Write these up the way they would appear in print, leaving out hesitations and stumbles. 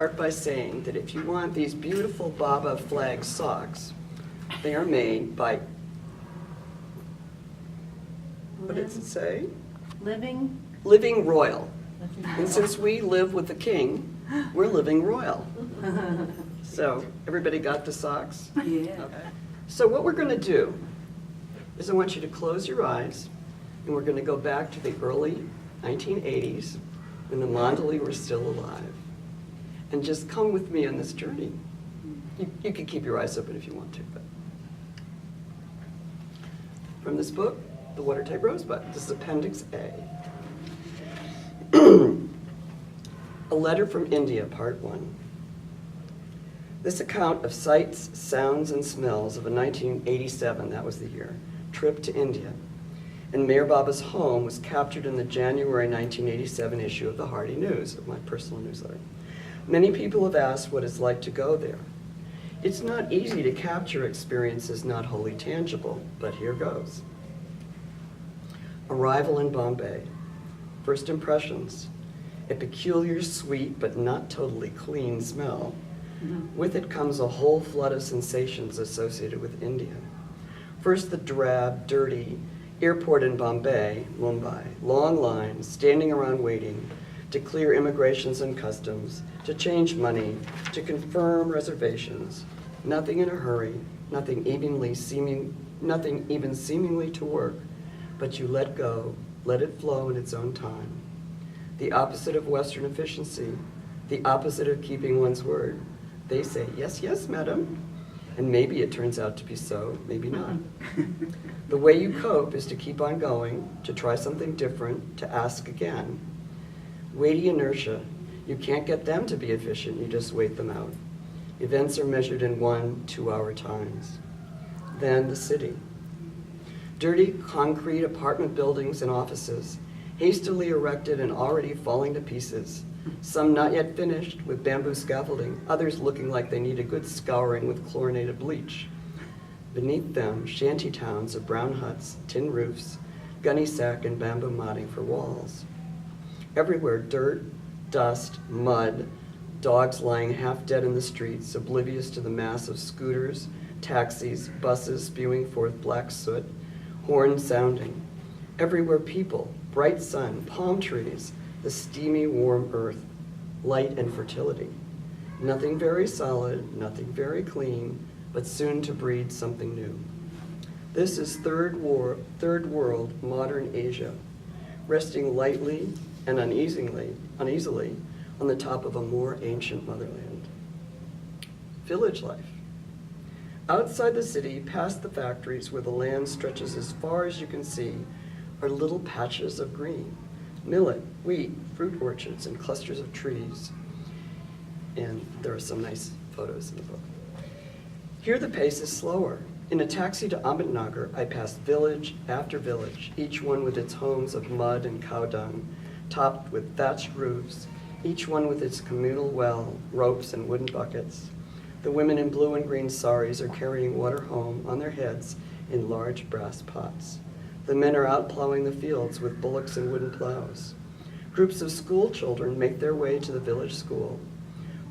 Start by saying that if you want these beautiful Baba flag socks, they are made by, what does it say? Living Royal. And since we live with the king, we're living royal. So everybody got the socks? Yeah. Okay. So what we're going to do is I want you to close your eyes, and we're going to go back to the early 1980s when the Mandali were still alive. And just come with me on this journey. You can keep your eyes open if you want to. But. From this book, The Watertight Rosebud. This is Appendix A. A Letter from India, Part 1. This account of sights, sounds, and smells of a 1987, that was the year, trip to India, and Mayor Baba's home was captured in the January 1987 issue of the Hardy News, of my personal newsletter. Many people have asked what it's like to go there. It's not easy to capture experiences not wholly tangible, but here goes. Arrival in Bombay. First impressions. A peculiar, sweet, but not totally clean smell. With it comes a whole flood of sensations associated with India. First, the drab, dirty airport in Bombay, Mumbai. Long lines, standing around waiting to clear immigrations and customs, to change money, to confirm reservations. Nothing in a hurry, nothing even seemingly to work, but you let go, let it flow in its own time. The opposite of Western efficiency, the opposite of keeping one's word. They say, yes, yes, madam. And maybe it turns out to be so, maybe not. The way you cope is to keep on going, to try something different, to ask again. Weighty inertia. You can't get them to be efficient, you just wait them out. Events are measured in 1-2 hour times. Then the city. Dirty concrete apartment buildings and offices, hastily erected and already falling to pieces. Some not yet finished with bamboo scaffolding, others looking like they need a good scouring with chlorinated bleach. Beneath them, shanty towns of brown huts, tin roofs, gunny sack and bamboo matting for walls. Everywhere dirt, dust, mud, dogs lying half dead in the streets, oblivious to the mass of scooters, taxis, buses spewing forth black soot, horns sounding. Everywhere people, bright sun, palm trees, the steamy, warm earth, light and fertility. Nothing very solid, nothing very clean, but soon to breed something new. This is third world modern Asia, resting lightly and uneasily on the top of a more ancient motherland. Village life. Outside the city, past the factories where the land stretches as far as you can see, are little patches of green. Millet, wheat, fruit orchards, and clusters of trees. And there are some nice photos in the book. Here the pace is slower. In a taxi to Ahmednagar, I passed village after village, each one with its homes of mud and cow dung, topped with thatched roofs, each one with its communal well, ropes, and wooden buckets. The women in blue and green saris are carrying water home on their heads in large brass pots. The men are out plowing the fields with bullocks and wooden plows. Groups of school children make their way to the village school.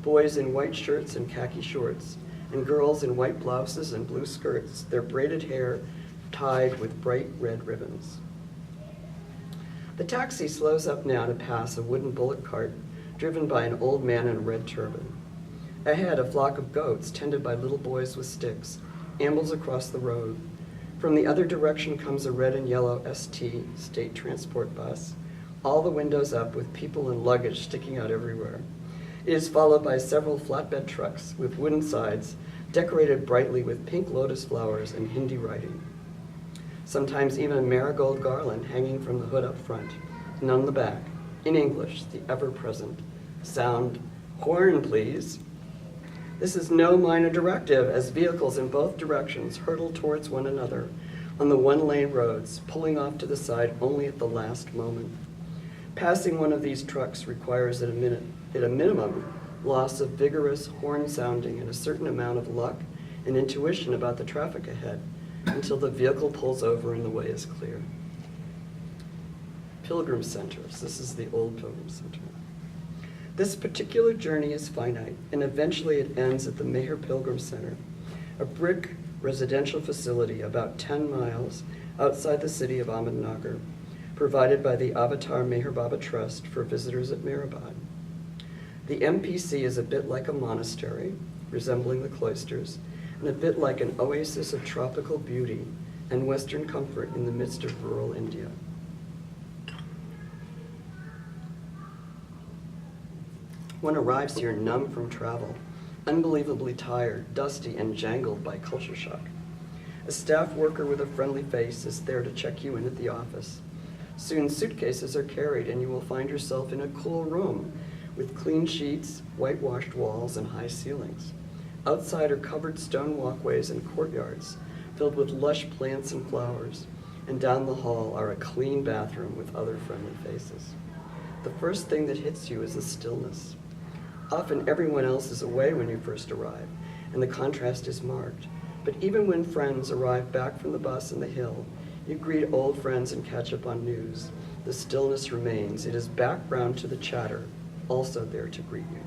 Boys in white shirts and khaki shorts, and girls in white blouses and blue skirts, their braided hair tied with bright red ribbons. The taxi slows up now to pass a wooden bullock cart driven by an old man in a red turban. Ahead, a flock of goats tended by little boys with sticks ambles across the road. From the other direction comes a red and yellow ST, state transport bus, all the windows up with people and luggage sticking out everywhere. It is followed by several flatbed trucks with wooden sides decorated brightly with pink lotus flowers and Hindi writing. Sometimes even a marigold garland hanging from the hood up front, and on the back, in English, the ever-present sound, "Horn, please." This is no minor directive as vehicles in both directions hurtle towards one another on the one-lane roads, pulling off to the side only at the last moment. Passing one of these trucks requires at a minimum loss of vigorous horn sounding and a certain amount of luck and intuition about the traffic ahead until the vehicle pulls over and the way is clear. Pilgrim centers. This is the old Pilgrim Center. This particular journey is finite, and eventually it ends at the Meher Pilgrim Center, a brick residential facility about 10 miles outside the city of Ahmednagar, provided by the Avatar Meher Baba Trust for visitors at Mehrabad. The MPC is a bit like a monastery, resembling the cloisters, and a bit like an oasis of tropical beauty and Western comfort in the midst of rural India. One arrives here numb from travel, unbelievably tired, dusty, and jangled by culture shock. A staff worker with a friendly face is there to check you in at the office. Soon suitcases are carried and you will find yourself in a cool room with clean sheets, whitewashed walls, and high ceilings. Outside are covered stone walkways and courtyards filled with lush plants and flowers, and down the hall are a clean bathroom with other friendly faces. The first thing that hits you is the stillness. Often everyone else is away when you first arrive, and the contrast is marked. But even when friends arrive back from the bus and the hill, you greet old friends and catch up on news. The stillness remains. It is background to the chatter, also there to greet you.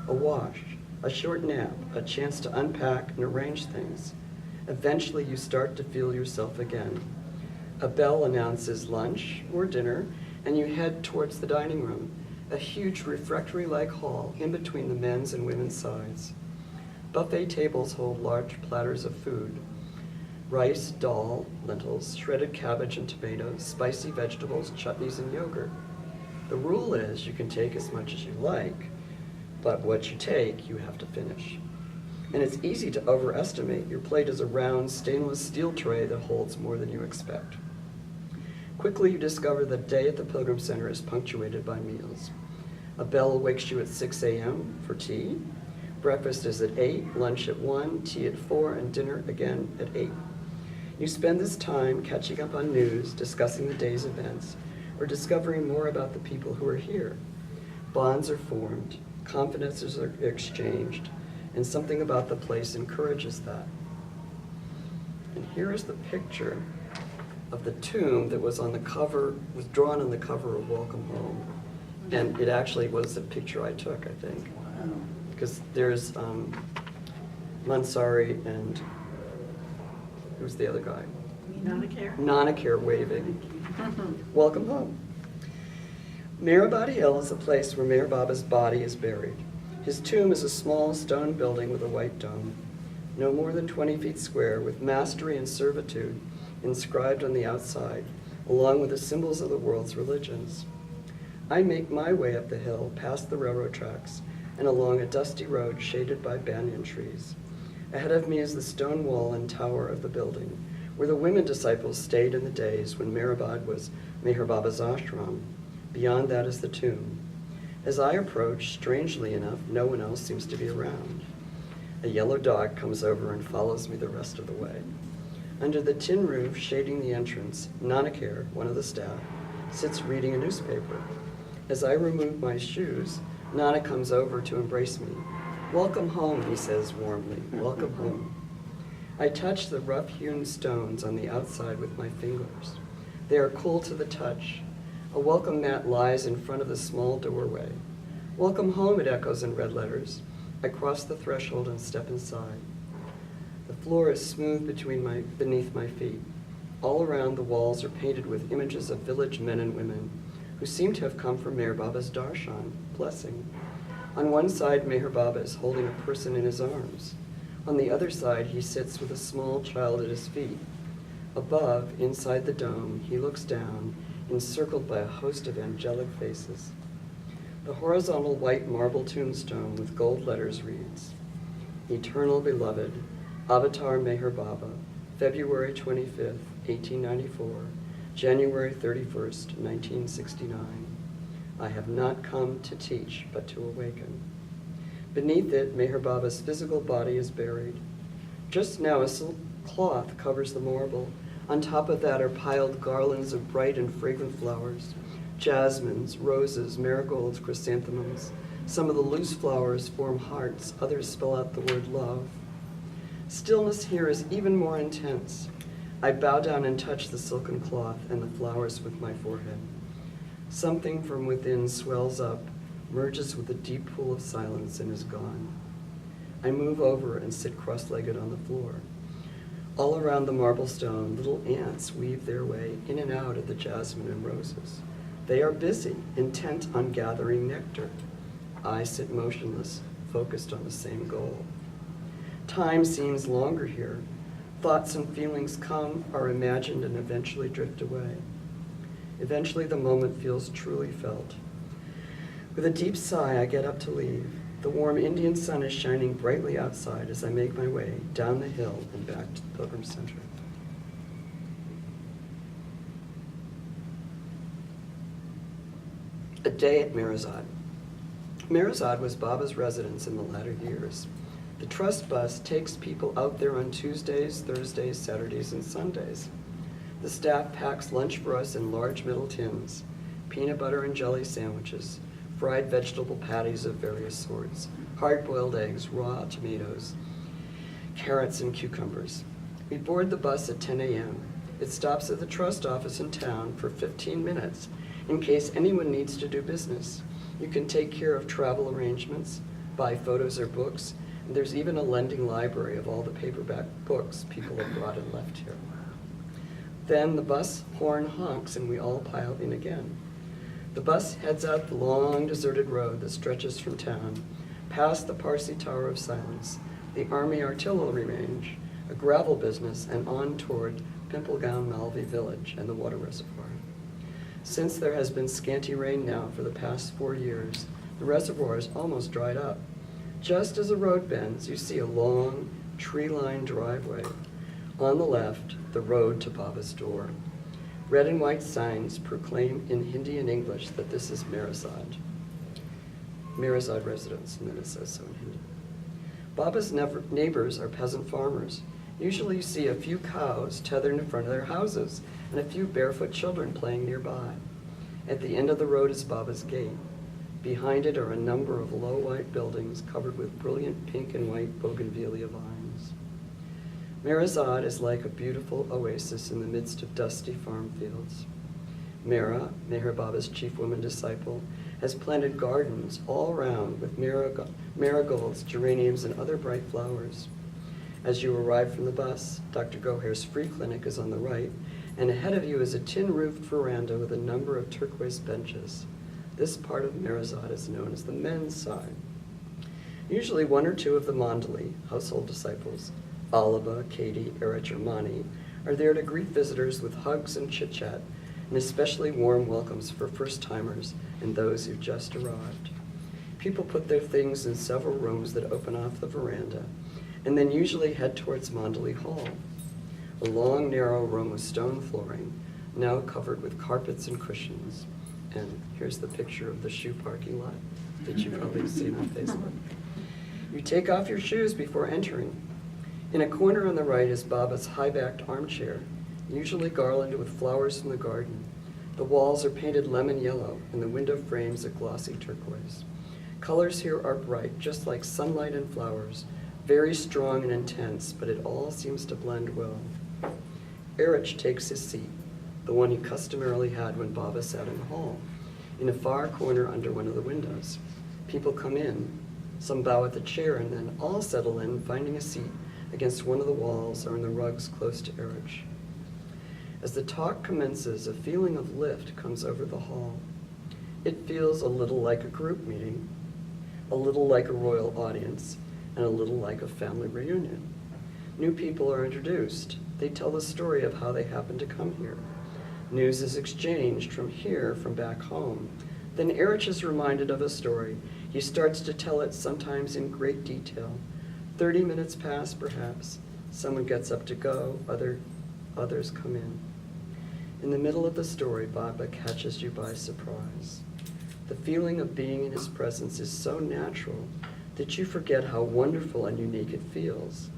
A wash, a short nap, a chance to unpack and arrange things. Eventually you start to feel yourself again. A bell announces lunch or dinner, and you head towards the dining room, a huge refectory-like hall in between the men's and women's sides. Buffet tables hold large platters of food: rice, dal, lentils, shredded cabbage and tomatoes, spicy vegetables, chutneys, and yogurt. The rule is you can take as much as you like, but what you take, you have to finish. And it's easy to overestimate. Your plate is a round stainless steel tray that holds more than you expect. Quickly you discover the day at the Pilgrim Center is punctuated by meals. A bell wakes you at 6 a.m. for tea. Breakfast is at 8, lunch at 1, tea at 4, and dinner again at 8. You spend this time catching up on news, discussing the day's events, or discovering more about the people who are here. Bonds are formed, confidences are exchanged, and something about the place encourages that. And here is the picture of the tomb that was on the cover, was drawn on the cover of Welcome Home. And it actually was the picture I took, I think. Because there's Mansari and who's the other guy? Nanakar waving. Welcome home. Mehrabad Hill is a place where Meher Baba's body is buried. His tomb is a small stone building with a white dome, no more than 20 feet square, with mastery and servitude inscribed on the outside, along with the symbols of the world's religions. I make my way up the hill, past the railroad tracks, and along a dusty road shaded by banyan trees. Ahead of me is the stone wall and tower of the building, where the women disciples stayed in the days when Mehrabad was Meher Baba's ashram. Beyond that is the tomb. As I approach, strangely enough, no one else seems to be around. A yellow dog comes over and follows me the rest of the way. Under the tin roof shading the entrance, Nanakar, one of the staff, sits reading a newspaper. As I remove my shoes, Nana comes over to embrace me. "Welcome home," he says warmly. "Welcome home." I touch the rough-hewn stones on the outside with my fingers. They are cool to the touch. A welcome mat lies in front of the small doorway. "Welcome home," it echoes in red letters. I cross the threshold and step inside. The floor is smooth beneath my feet. All around, the walls are painted with images of village men and women who seem to have come from Meher Baba's darshan, blessing. On one side, Meher Baba is holding a person in his arms. On the other side, he sits with a small child at his feet. Above, inside the dome, he looks down, encircled by a host of angelic faces. The horizontal white marble tombstone with gold letters reads, "Eternal Beloved, Avatar Meher Baba, February 25th, 1894, January 31st, 1969. I have not come to teach, but to awaken." Beneath it, Meher Baba's physical body is buried. Just now, a silk cloth covers the marble. On top of that are piled garlands of bright and fragrant flowers, jasmines, roses, marigolds, chrysanthemums. Some of the loose flowers form hearts, others spell out the word love. Stillness here is even more intense. I bow down and touch the silken cloth and the flowers with my forehead. Something from within swells up, merges with a deep pool of silence and is gone. I move over and sit cross-legged on the floor. All around the marble stone, little ants weave their way in and out of the jasmine and roses. They are busy, intent on gathering nectar. I sit motionless, focused on the same goal. Time seems longer here. Thoughts and feelings come, are imagined, and eventually drift away. Eventually, the moment feels truly felt. With a deep sigh, I get up to leave. The warm Indian sun is shining brightly outside as I make my way down the hill and back to the Pilgrim Center. A day at Mirazad. Mirazad was Baba's residence in the latter years. The trust bus takes people out there on Tuesdays, Thursdays, Saturdays, and Sundays. The staff packs lunch for us in large metal tins, peanut butter and jelly sandwiches, fried vegetable patties of various sorts, hard-boiled eggs, raw tomatoes, carrots, and cucumbers. We board the bus at 10 a.m. It stops at the trust office in town for 15 minutes in case anyone needs to do business. You can take care of travel arrangements, buy photos or books, and there's even a lending library of all the paperback books people have brought and left here. Then the bus horn honks and we all pile in again. The bus heads out the long, deserted road that stretches from town, past the Parsi Tower of Silence, the Army Artillery Range, a gravel business, and on toward Pimplegown Malvi Village and the water reservoir. Since there has been scanty rain now for the past 4 years, the reservoir is almost dried up. Just as the road bends, you see a long, tree-lined driveway. On the left, the road to Baba's door. Red and white signs proclaim in Hindi and English that this is Mirazad residence, and then it says so in Hindi. Baba's neighbors are peasant farmers. Usually you see a few cows tethered in front of their houses and a few barefoot children playing nearby. At the end of the road is Baba's gate. Behind it are a number of low white buildings covered with brilliant pink and white bougainvillea vines. Mirazad is like a beautiful oasis in the midst of dusty farm fields. Meher Baba's chief woman disciple, has planted gardens all round with marigolds, geraniums, and other bright flowers. As you arrive from the bus, Dr. Goher's free clinic is on the right, and ahead of you is a tin-roofed veranda with a number of turquoise benches. This part of Mirazad is known as the men's side. Usually 1 or 2 of the Mandali, household disciples, Alaba, Katie, Erich, or Mani, are there to greet visitors with hugs and chit-chat, and especially warm welcomes for first-timers and those who've just arrived. People put their things in several rooms that open off the veranda, and then usually head towards Mandali Hall, a long, narrow room with stone flooring, now covered with carpets and cushions. And here's the picture of the shoe parking lot that you've probably seen on Facebook. You take off your shoes before entering. In a corner on the right is Baba's high-backed armchair, usually garlanded with flowers from the garden. The walls are painted lemon yellow, and the window frames are glossy turquoise. Colors here are bright, just like sunlight and flowers, very strong and intense, but it all seems to blend well. Erich takes his seat, the one he customarily had when Baba sat in the hall, in a far corner under one of the windows. People come in, some bow at the chair, and then all settle in, finding a seat against one of the walls or in the rugs close to Erich. As the talk commences, a feeling of lift comes over the hall. It feels a little like a group meeting, a little like a royal audience, and a little like a family reunion. New people are introduced. They tell the story of how they happened to come here. News is exchanged from back home. Then Erich is reminded of a story. He starts to tell it, sometimes in great detail. 30 minutes pass, perhaps. Someone gets up to go, others come in. In the middle of the story, Baba catches you by surprise. The feeling of being in his presence is so natural that you forget how wonderful and unique it feels.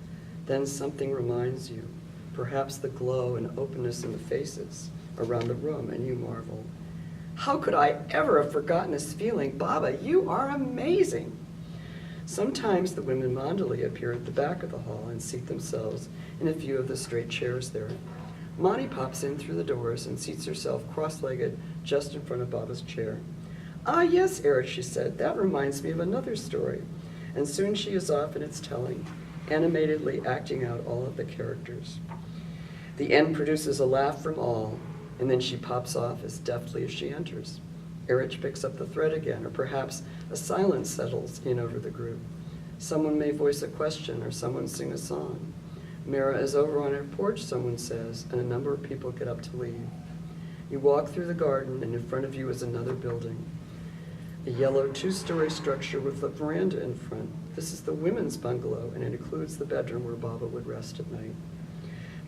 Then something reminds you, perhaps the glow and openness in the faces around the room, and you marvel. How could I ever have forgotten this feeling? Baba, you are amazing. Sometimes the women Mandali appear at the back of the hall and seat themselves in a few of the straight chairs there. Mani pops in through the doors and seats herself cross-legged just in front of Baba's chair. "Ah, yes, Erich," she said, "that reminds me of another story." And soon she is off in its telling, animatedly acting out all of the characters. The end produces a laugh from all, and then she pops off as deftly as she enters. Erich picks up the thread again, or perhaps a silence settles in over the group. Someone may voice a question, or someone sing a song. Mira is over on her porch, someone says, and a number of people get up to leave. You walk through the garden, and in front of you is another building. A yellow two-story structure with a veranda in front. This is the women's bungalow, and it includes the bedroom where Baba would rest at night.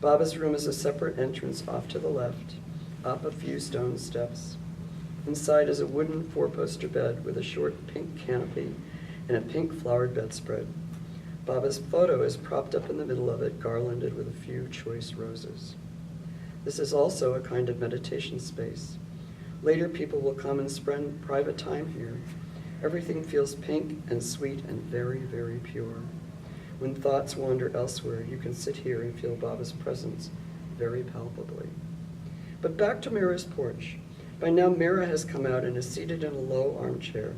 Baba's room is a separate entrance off to the left, up a few stone steps. Inside is a wooden four-poster bed with a short pink canopy and a pink flowered bedspread. Baba's photo is propped up in the middle of it, garlanded with a few choice roses. This is also a kind of meditation space. Later, people will come and spend private time here. Everything feels pink and sweet and very, very pure. When thoughts wander elsewhere, you can sit here and feel Baba's presence very palpably. But back to Mira's porch. By now, Mira has come out and is seated in a low armchair,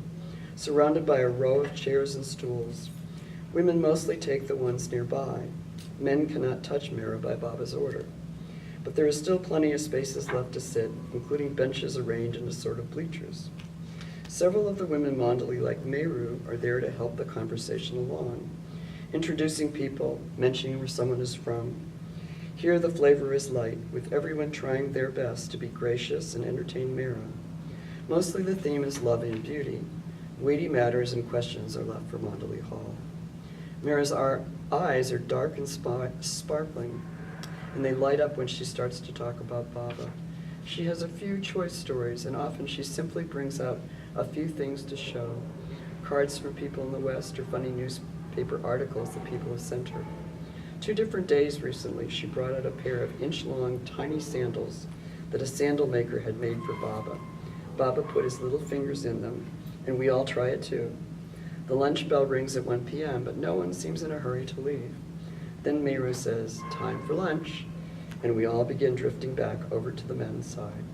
surrounded by a row of chairs and stools. Women mostly take the ones nearby. Men cannot touch Mira by Baba's order. But there is still plenty of spaces left to sit, including benches arranged in a sort of bleachers. Several of the women Mandali, like Meru, are there to help the conversation along, introducing people, mentioning where someone is from. Here the flavor is light, with everyone trying their best to be gracious and entertain Mira. Mostly the theme is love and beauty. Weighty matters and questions are left for Mandali Hall. Mira's eyes are dark and sparkling, and they light up when she starts to talk about Baba. She has a few choice stories, and often she simply brings out a few things to show. Cards from people in the West or funny newspaper articles that people have sent her. 2 different days recently, she brought out a pair of inch-long tiny sandals that a sandal maker had made for Baba. Baba put his little fingers in them, and we all try it too. The lunch bell rings at 1 p.m., but no one seems in a hurry to leave. Then Meru says, "Time for lunch," and we all begin drifting back over to the men's side.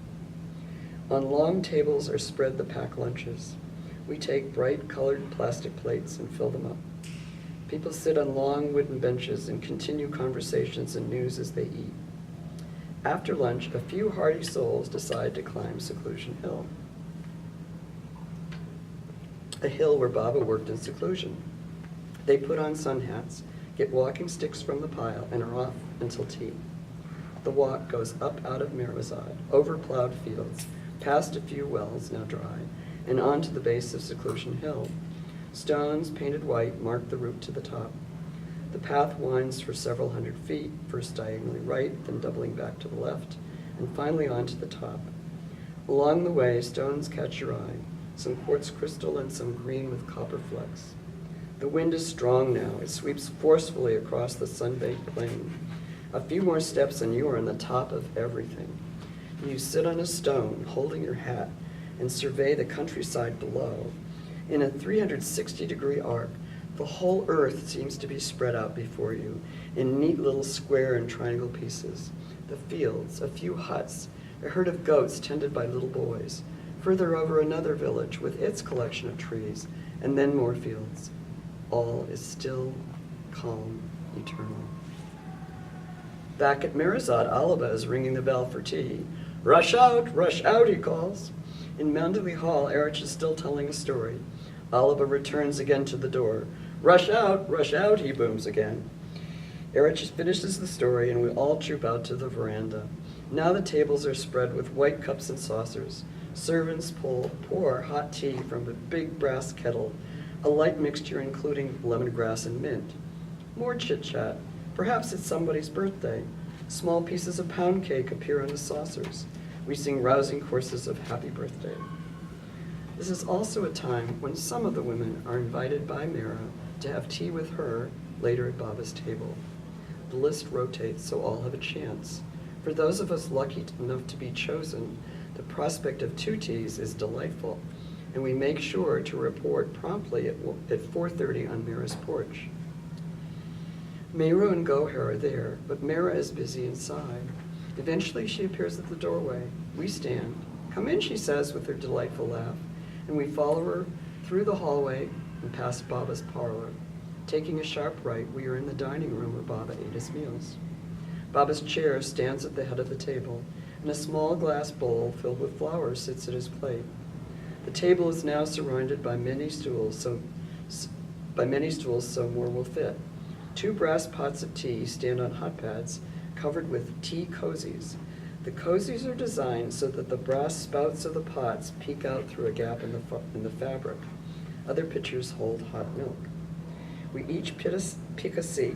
On long tables are spread the packed lunches. We take bright colored plastic plates and fill them up. People sit on long wooden benches and continue conversations and news as they eat. After lunch, a few hardy souls decide to climb Seclusion Hill, a hill where Baba worked in seclusion. They put on sun hats, get walking sticks from the pile, and are off until tea. The walk goes up out of Mirazad, over plowed fields, past a few wells now dry, and on to the base of Seclusion Hill. Stones painted white mark the route to the top. The path winds for several hundred feet, first diagonally right, then doubling back to the left, and finally on to the top. Along the way, stones catch your eye, some quartz crystal and some green with copper flecks. The wind is strong now. It sweeps forcefully across the sun-baked plain. A few more steps and you are on the top of everything. You sit on a stone, holding your hat, and survey the countryside below. In a 360-degree arc, the whole earth seems to be spread out before you in neat little square and triangle pieces. The fields, a few huts, a herd of goats tended by little boys. Further over, another village with its collection of trees, and then more fields. All is still, calm, eternal. Back at Mirazad, Alaba is ringing the bell for tea. Rush out, he calls. In Mandali Hall, Erich is still telling a story. Alaba returns again to the door. Rush out, he booms again. Erich finishes the story, and we all troop out to the veranda. Now the tables are spread with white cups and saucers. Servants pour hot tea from a big brass kettle, a light mixture including lemongrass and mint. More chit-chat. Perhaps it's somebody's birthday. Small pieces of pound cake appear on the saucers. We sing rousing courses of happy birthday. This is also a time when some of the women are invited by Mira to have tea with her later at Baba's table. The list rotates so all have a chance. For those of us lucky enough to be chosen, the prospect of 2 teas is delightful, and we make sure to report promptly at 4:30 on Mira's porch. Meru and Gohar are there, but Mira is busy inside. Eventually she appears at the doorway. We stand. Come in, she says with her delightful laugh, and we follow her through the hallway and past Baba's parlor. Taking a sharp right, we are in the dining room where Baba ate his meals. Baba's chair stands at the head of the table, and a small glass bowl filled with flowers sits at his plate. The table is now surrounded by many stools, so more will fit. 2 brass pots of tea stand on hot pads covered with tea cozies. The cozies are designed so that the brass spouts of the pots peek out through a gap in the fabric. Other pitchers hold hot milk. We each pick a seat,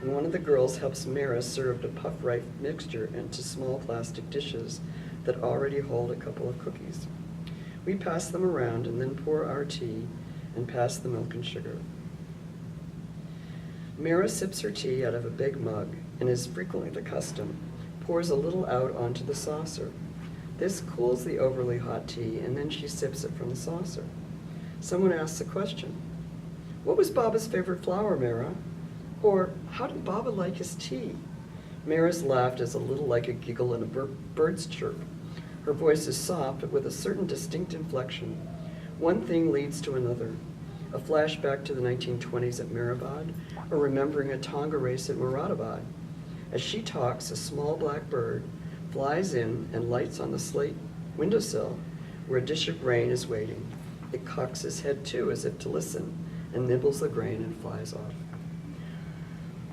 and one of the girls helps Mira serve the puff rice mixture into small plastic dishes that already hold a couple of cookies. We pass them around and then pour our tea and pass the milk and sugar. Mira sips her tea out of a big mug and, as frequently the custom, pours a little out onto the saucer. This cools the overly hot tea, and then she sips it from the saucer. Someone asks a question. What was Baba's favorite flower, Mira? Or, how did Baba like his tea? Mira's laugh is a little like a giggle in a bird's chirp. Her voice is soft, but with a certain distinct inflection. One thing leads to another. A flashback to the 1920s at Mehrabad, or remembering a Tonga race at Moradabad. As she talks, a small black bird flies in and lights on the slate windowsill where a dish of grain is waiting. It cocks his head too, as if to listen, and nibbles the grain and flies off.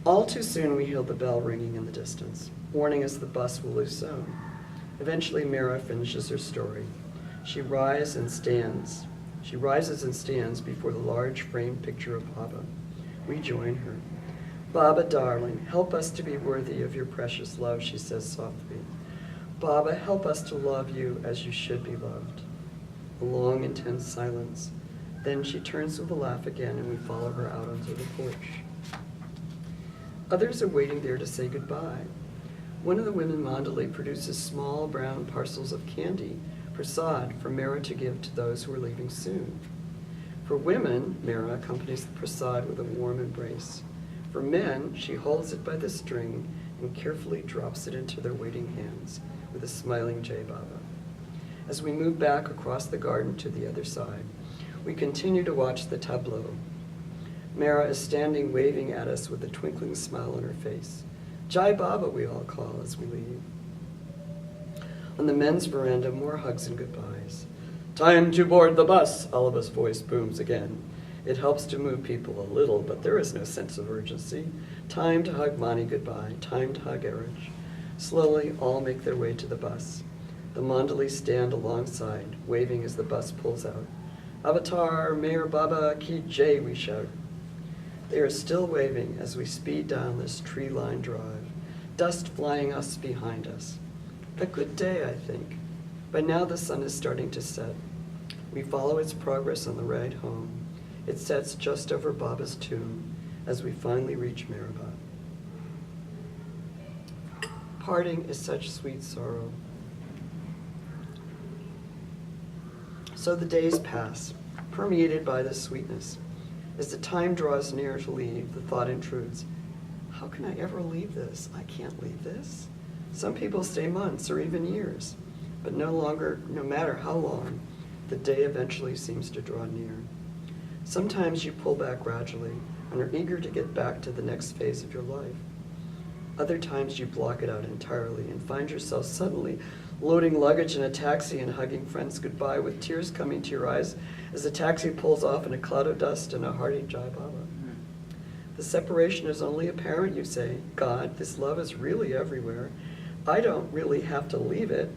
All too soon we hear the bell ringing in the distance, warning us the bus will lose soon. Eventually Mira finishes her story. She rises and stands before the large framed picture of Baba. We join her. Baba, darling, help us to be worthy of your precious love, she says softly. Baba, help us to love you as you should be loved. A long, intense silence. Then she turns with a laugh again, and we follow her out onto the porch. Others are waiting there to say goodbye. One of the women, Mandali, produces small brown parcels of candy, prasad, for Mira to give to those who are leaving soon. For women, Mira accompanies the prasad with a warm embrace. For men, she holds it by the string and carefully drops it into their waiting hands with a smiling Jai Baba. As we move back across the garden to the other side, we continue to watch the tableau. Mira is standing waving at us with a twinkling smile on her face. Jai Baba, we all call as we leave. On the men's veranda, more hugs and goodbyes. Time to board the bus, Oliva's voice booms again. It helps to move people a little, but there is no sense of urgency. Time to hug Mani goodbye, time to hug Erich. Slowly, all make their way to the bus. The Mandalis stand alongside, waving as the bus pulls out. Avatar, Mayor Baba Ki Jai, we shout. They are still waving as we speed down this tree-lined drive, dust flying us behind us. A good day, I think. By now the sun is starting to set. We follow its progress on the ride home. It sets just over Baba's tomb as we finally reach Mehrabad. Parting is such sweet sorrow. So the days pass, permeated by this sweetness. As the time draws near to leave, the thought intrudes, how can I ever leave this? I can't leave this. Some people stay months or even years, but no matter how long, the day eventually seems to draw near. Sometimes you pull back gradually and are eager to get back to the next phase of your life. Other times you block it out entirely and find yourself suddenly loading luggage in a taxi and hugging friends goodbye with tears coming to your eyes as the taxi pulls off in a cloud of dust and a hearty Jai Baba. The separation is only apparent, you say. God, this love is really everywhere. I don't really have to leave it.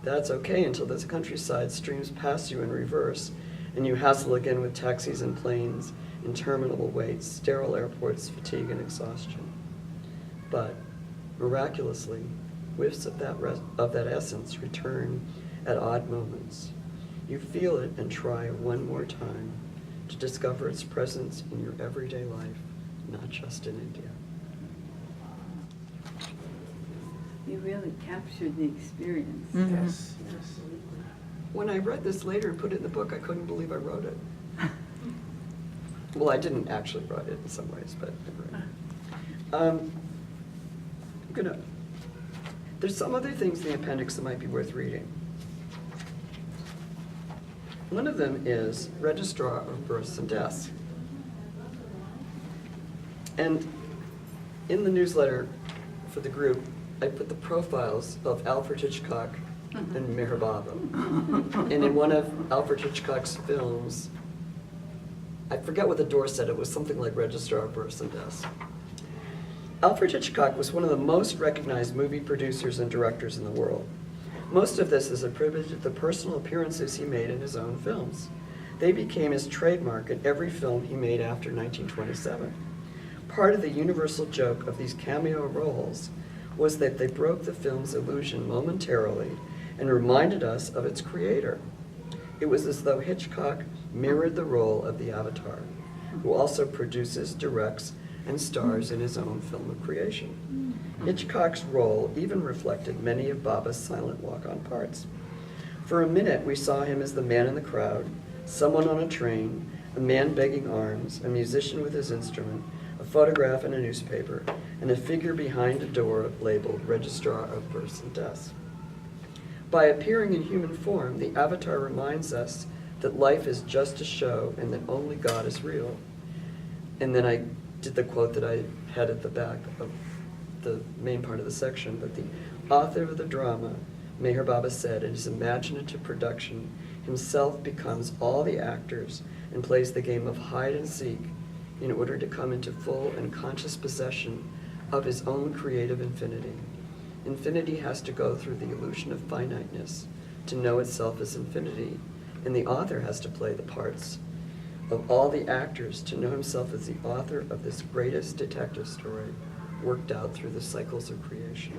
That's okay until the countryside streams past you in reverse and you hassle again with taxis and planes, interminable waits, sterile airports, fatigue and exhaustion. But miraculously, whiffs of that essence return at odd moments. You feel it and try one more time to discover its presence in your everyday life, not just in India. You really captured the experience. Mm-hmm. Yes. When I read this later and put it in the book, I couldn't believe I wrote it. Well, I didn't actually write it in some ways, but I wrote it. There's some other things in the appendix that might be worth reading. One of them is Registrar of Births and Deaths. And in the newsletter for the group, I put the profiles of Alfred Hitchcock and Meher Baba. And in one of Alfred Hitchcock's films, I forget what the door said, it was something like Registrar of Births and Deaths. Alfred Hitchcock was one of the most recognized movie producers and directors in the world. Most of this is attributed to the personal appearances he made in his own films. They became his trademark in every film he made after 1927. Part of the universal joke of these cameo roles was that they broke the film's illusion momentarily and reminded us of its creator. It was as though Hitchcock mirrored the role of the Avatar, who also produces, directs, and stars in his own film of creation. Hitchcock's role even reflected many of Baba's silent walk-on parts. For a minute, we saw him as the man in the crowd, someone on a train, a man begging alms, a musician with his instrument, a photograph in a newspaper, and a figure behind a door labeled Registrar of Births and Deaths. By appearing in human form, the Avatar reminds us that life is just a show and that only God is real. And then I did the quote that I had at the back of the main part of the section, that the author of the drama, Meher Baba said, in his imaginative production, himself becomes all the actors and plays the game of hide and seek in order to come into full and conscious possession of his own creative infinity. Infinity has to go through the illusion of finiteness to know itself as infinity, and the author has to play the parts of all the actors to know himself as the author of this greatest detective story worked out through the cycles of creation.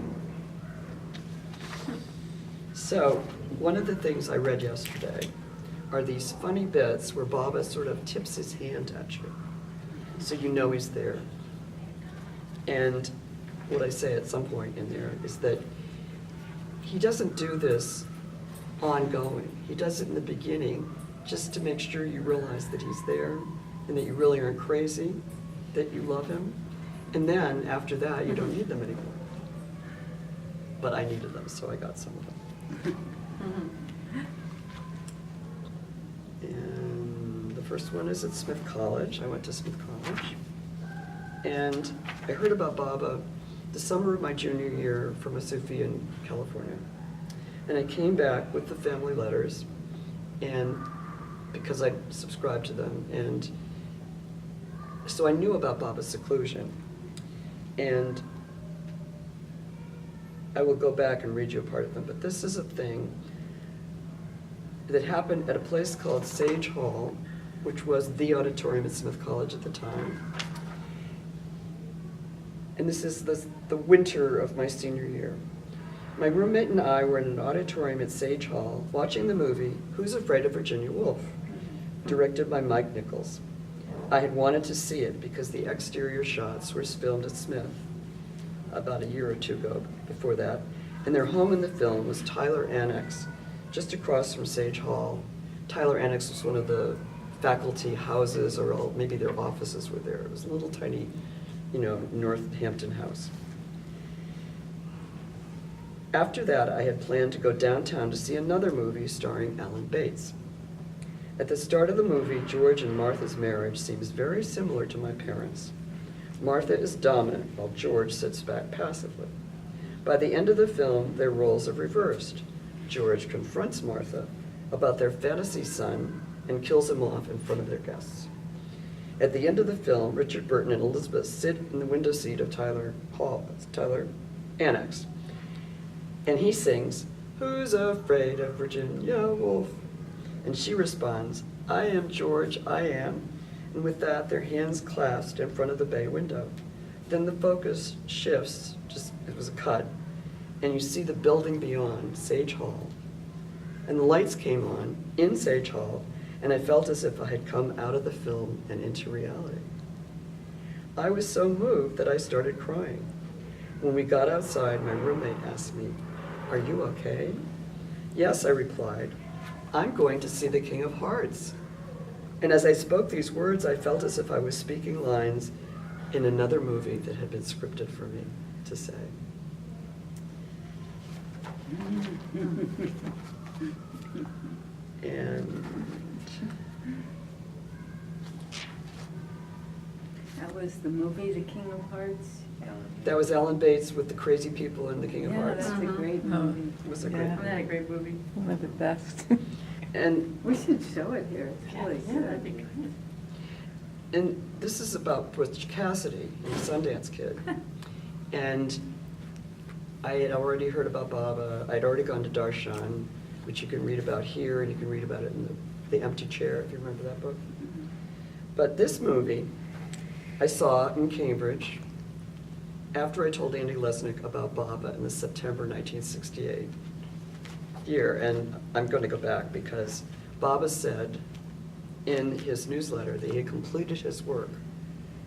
So, one of the things I read yesterday are these funny bits where Baba sort of tips his hand at you, so you know he's there. And what I say at some point in there is that he doesn't do this ongoing. He does it in the beginning just to make sure you realize that he's there and that you really aren't crazy, that you love him. And then after that, you don't need them anymore. But I needed them, so I got some of them. And the first one is at Smith College. I went to Smith College. And I heard about Baba the summer of my junior year from a Sufi in California. And I came back with the family letters, and because I subscribed to them, and so I knew about Baba's seclusion. And I will go back and read you a part of them, but this is a thing that happened at a place called Sage Hall, which was the auditorium at Smith College at the time. And this is the winter of my senior year. My roommate and I were in an auditorium at Sage Hall watching the movie Who's Afraid of Virginia Woolf, directed by Mike Nichols. I had wanted to see it because the exterior shots were filmed at Smith about a year or two ago before that, and their home in the film was Tyler Annex, just across from Sage Hall. Tyler Annex was one of the faculty houses, or maybe their offices were there. It was a little tiny, Northampton house. After that, I had planned to go downtown to see another movie starring Alan Bates. At the start of the movie, George and Martha's marriage seems very similar to my parents'. Martha is dominant, while George sits back passively. By the end of the film, their roles have reversed. George confronts Martha about their fantasy son and kills him off in front of their guests. At the end of the film, Richard Burton and Elizabeth sit in the window seat of Tyler Annex, and he sings, "Who's afraid of Virginia Woolf?" And she responds, "I am George, I am." And with that, their hands clasped in front of the bay window. Then the focus shifts, it was a cut, and you see the building beyond, Sage Hall. And the lights came on in Sage Hall, and I felt as if I had come out of the film and into reality. I was so moved that I started crying. When we got outside, my roommate asked me, "Are you okay?" "Yes," I replied. "I'm going to see the King of Hearts." And as I spoke these words, I felt as if I was speaking lines in another movie that had been scripted for me to say. And was the movie, The King of Hearts? That was Alan Bates with the crazy people in The King of Yeah, Hearts. that's a great movie. It was a Yeah. great Isn't that a movie. great movie? One of the best. And We should show it here, it's really Yeah, that'd be good. good. And this is about Butch Cassidy, the Sundance Kid. And I had already heard about Baba. I'd already gone to Darshan, which you can read about here, and you can read about it in the Empty Chair, if you remember that book. But this movie, I saw in Cambridge after I told Andy Lesnick about Baba in the September 1968 year. And I'm going to go back because Baba said in his newsletter that he had completed his work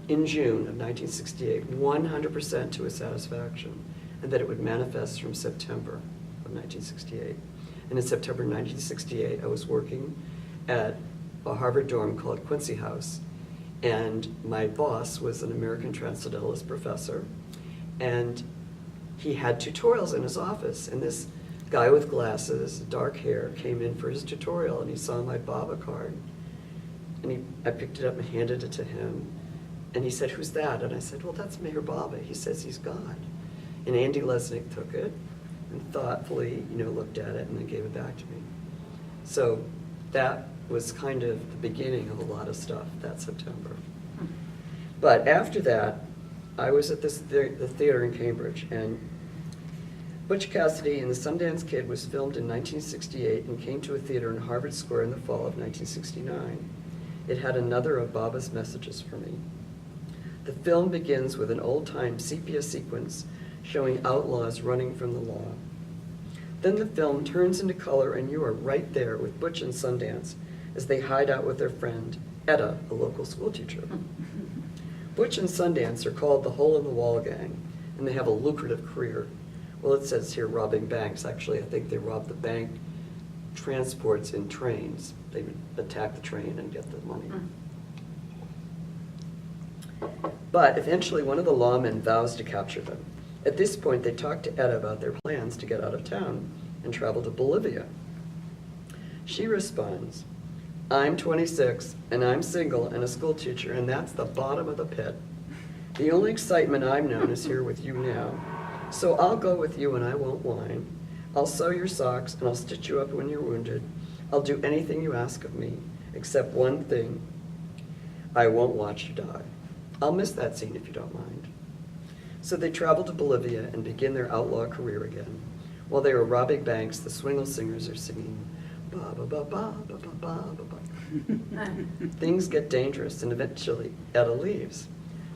in June of 1968, 100% to his satisfaction, and that it would manifest from September of 1968. And in September 1968, I was working at a Harvard dorm called Quincy House, and my boss was an American Transcendentalist professor, and he had tutorials in his office, and this guy with glasses, dark hair, came in for his tutorial, and he saw my Baba card, and I picked it up and handed it to him, and he said, "Who's that?" And I said, "Well, that's Mayor Baba. He says he's God." And Andy Lesnick took it and thoughtfully, looked at it and then gave it back to me. So that was kind of the beginning of a lot of stuff that September. But after that, I was at the theater in Cambridge, and Butch Cassidy and the Sundance Kid was filmed in 1968 and came to a theater in Harvard Square in the fall of 1969. It had another of Baba's messages for me. The film begins with an old-time sepia sequence showing outlaws running from the law. Then the film turns into color, and you are right there with Butch and Sundance as they hide out with their friend, Etta, a local school teacher. Butch and Sundance are called the Hole in the Wall Gang, and they have a lucrative career. Well, it says here robbing banks. Actually, I think they rob the bank transports in trains. They would attack the train and get the money. But eventually, one of the lawmen vows to capture them. At this point, they talk to Etta about their plans to get out of town and travel to Bolivia. She responds, "I'm 26, and I'm single and a school teacher, and that's the bottom of the pit. The only excitement I've known is here with you now. So I'll go with you and I won't whine. I'll sew your socks and I'll stitch you up when you're wounded. I'll do anything you ask of me, except one thing. I won't watch you die. I'll miss that scene if you don't mind." So they travel to Bolivia and begin their outlaw career again. While they are robbing banks, the swingle singers are singing, ba ba ba ba ba ba ba ba ba. Things get dangerous, and eventually Etta leaves.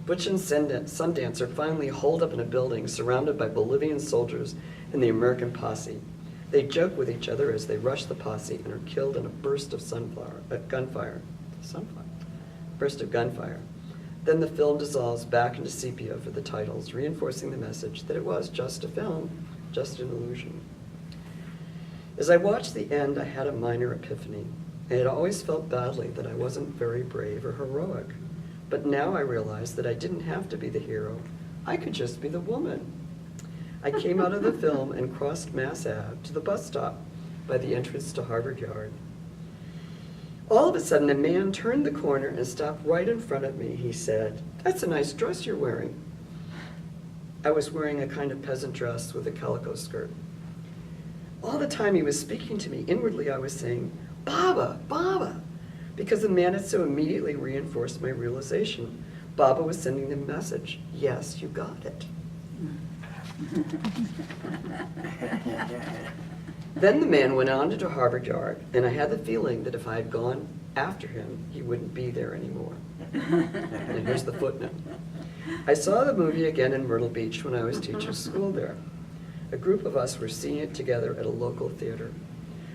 Butch and Sundance are finally holed up in a building surrounded by Bolivian soldiers and the American posse. They joke with each other as they rush the posse and are killed in a burst of gunfire. Burst of gunfire. Then the film dissolves back into sepia for the titles, reinforcing the message that it was just a film, just an illusion. As I watched the end, I had a minor epiphany. I had always felt badly that I wasn't very brave or heroic. But now I realized that I didn't have to be the hero. I could just be the woman. I came out of the film and crossed Mass Ave to the bus stop by the entrance to Harvard Yard. All of a sudden, a man turned the corner and stopped right in front of me. He said, "That's a nice dress you're wearing." I was wearing a kind of peasant dress with a calico skirt. All the time he was speaking to me, inwardly I was saying, "Baba, Baba," because the man had so immediately reinforced my realization. Baba was sending the message, yes, you got it. Then the man went on to Harvard Yard, and I had the feeling that if I had gone after him, he wouldn't be there anymore. And here's the footnote. I saw the movie again in Myrtle Beach when I was teaching school there. A group of us were seeing it together at a local theater.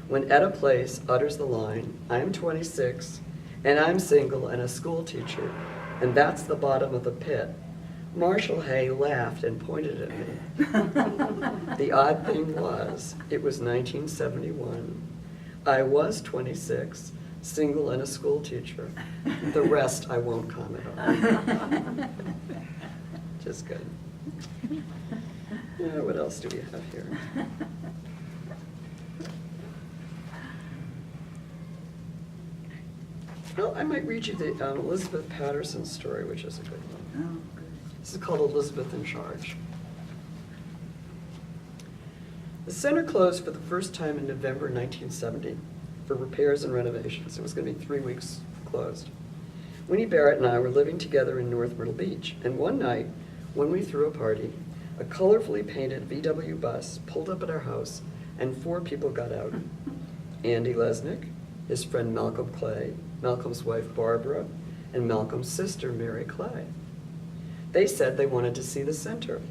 When Etta Place utters the line, "I'm 26, and I'm single and a school teacher, and that's the bottom of the pit," Marshall Hay laughed and pointed at me. The odd thing was, it was 1971. I was 26, single and a school teacher. The rest I won't comment on. Just good. What else do we have here? Well, I might read you the Elizabeth Patterson story, which is a good one. Oh, good. This is called Elizabeth in Charge. The center closed for the first time in November 1970 for repairs and renovations. It was going to be 3 weeks closed. Winnie Barrett and I were living together in North Myrtle Beach, and one night, when we threw a party, a colorfully painted VW bus pulled up at our house, and 4 people got out. Andy Lesnick, his friend Malcolm Clay, Malcolm's wife Barbara, and Malcolm's sister Mary Clay. They said they wanted to see the center.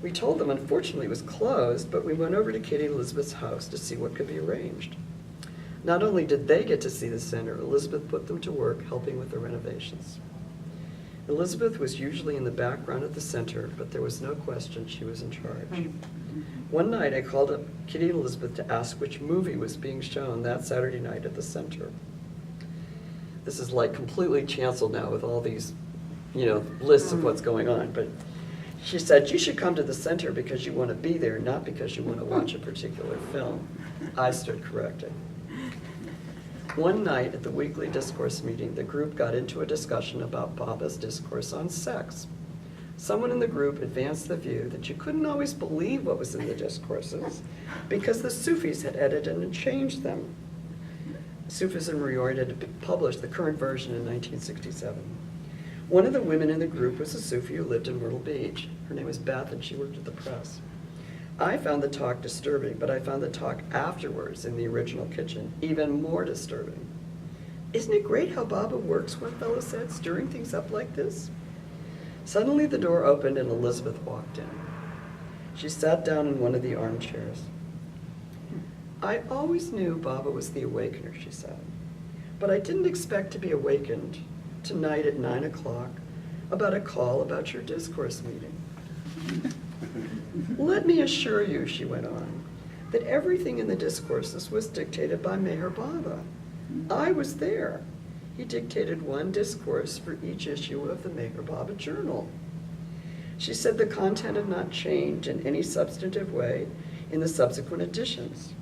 We told them unfortunately it was closed, but we went over to Kitty Elizabeth's house to see what could be arranged. Not only did they get to see the center, Elizabeth put them to work helping with the renovations. Elizabeth was usually in the background at the center, but there was no question she was in charge. One night I called up Kitty and Elizabeth to ask which movie was being shown that Saturday night at the center. This is like completely canceled now with all these, lists of what's going on, but she said, you should come to the center because you want to be there, not because you want to watch a particular film. I stood corrected. One night at the weekly discourse meeting, the group got into a discussion about Baba's discourse on sex. Someone in the group advanced the view that you couldn't always believe what was in the discourses because the Sufis had edited and changed them. Sufism Reordered had published the current version in 1967. One of the women in the group was a Sufi who lived in Myrtle Beach. Her name was Beth, and she worked at the press. I found the talk disturbing, but I found the talk afterwards in the original kitchen even more disturbing. Isn't it great how Baba works, one fellow said, stirring things up like this? Suddenly the door opened and Elizabeth walked in. She sat down in one of the armchairs. I always knew Baba was the awakener, she said, but I didn't expect to be awakened tonight at 9 o'clock about a call about your discourse meeting. Let me assure you, she went on, that everything in the discourses was dictated by Meher Baba. I was there. He dictated one discourse for each issue of the Meher Baba Journal. She said the content had not changed in any substantive way in the subsequent editions.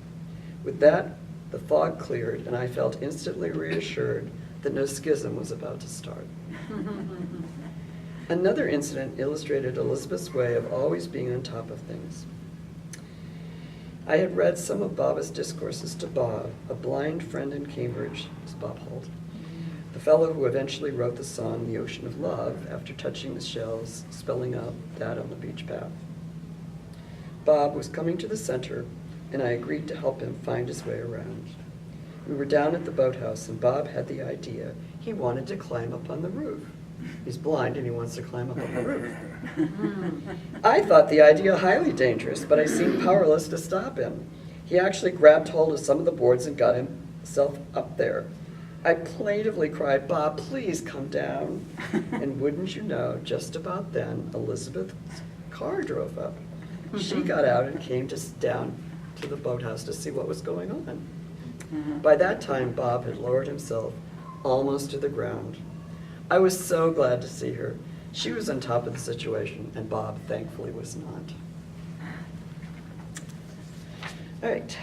With that, the fog cleared, and I felt instantly reassured that no schism was about to start. Another incident illustrated Elizabeth's way of always being on top of things. I had read some of Baba's discourses to Bob, a blind friend in Cambridge, as Bob Holt, the fellow who eventually wrote the song The Ocean of Love after touching the shells, spelling out that on the beach path. Bob was coming to the center, and I agreed to help him find his way around. We were down at the boathouse, and Bob had the idea he wanted to climb up on the roof. He's blind and he wants to climb up on the roof. I thought the idea highly dangerous, but I seemed powerless to stop him. He actually grabbed hold of some of the boards and got himself up there. I plaintively cried, Bob, please come down. And wouldn't you know, just about then, Elizabeth's car drove up. She got out and came down to the boathouse to see what was going on. By that time, Bob had lowered himself almost to the ground. I was so glad to see her. She was on top of the situation, and Bob, thankfully, was not. All right.